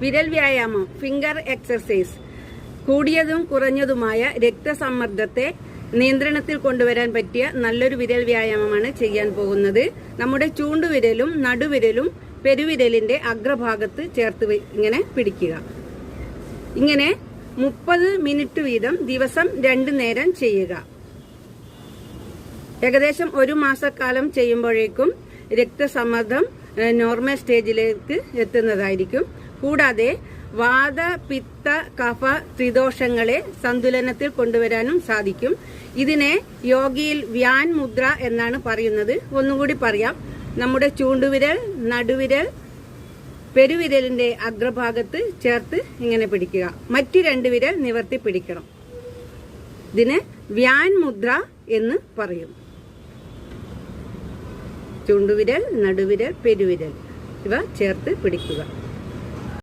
വിരൽ വ്യായാമം, finger exercise. കൂടിയതും കുറഞ്ഞതുമായ രക്തസമ്മർദ്ദത്തെ നിയന്ത്രണത്തിൽ കൊണ്ടുവരാൻ പറ്റിയ നല്ലൊരു വിരൽ വ്യായാമമാണ് ചെയ്യാൻ പോകുന്നത്. നമ്മുടെ ചൂണ്ടുവിരലും നടുവിരലും പെരുവിരലിന്റെ അഗ്രഭാഗത്ത് ചേർത്ത് ഇങ്ങനെ പിടിക്കുക. ഇങ്ങനെ 30 മിനിറ്റ് വീതം ദിവസം 2 നേരം ചെയ്യുക. ഏകദേശം 1 മാസക്കാലം ചെയ്യുമ്പോഴേക്കും രക്തസമ്മർദ്ദം നോർമൽ സ്റ്റേജിലേക്ക് എത്തുന്നതായിരിക്കും. കൂടാതെ വാത, പിത്ത, കഫ, ത്രിദോഷങ്ങളെ സന്തുലനത്തിൽ കൊണ്ടുവരാനും സാധിക്കും. ഇതിനെ യോഗയിൽ വ്യാൻ മുദ്ര എന്നാണ് പറയുന്നത്. ഒന്നുകൂടി പറയാം. നമ്മുടെ ചൂണ്ടുവിരൽ, നടുവിരൽ, പെരുവിരലിന്റെ അഗ്രഭാഗത്ത് ചേർത്ത് ഇങ്ങനെ പിടിക്കുക. മറ്റ് 2 വിരൽ നിവർത്തി പിടിക്കണം. ഇതിനെ വ്യാൻ മുദ്ര എന്ന് പറയും. ചൂണ്ടുവിരൽ, നടുവിരൽ, പെരുവിരൽ ഇവ ചേർത്ത് പിടിക്കുക.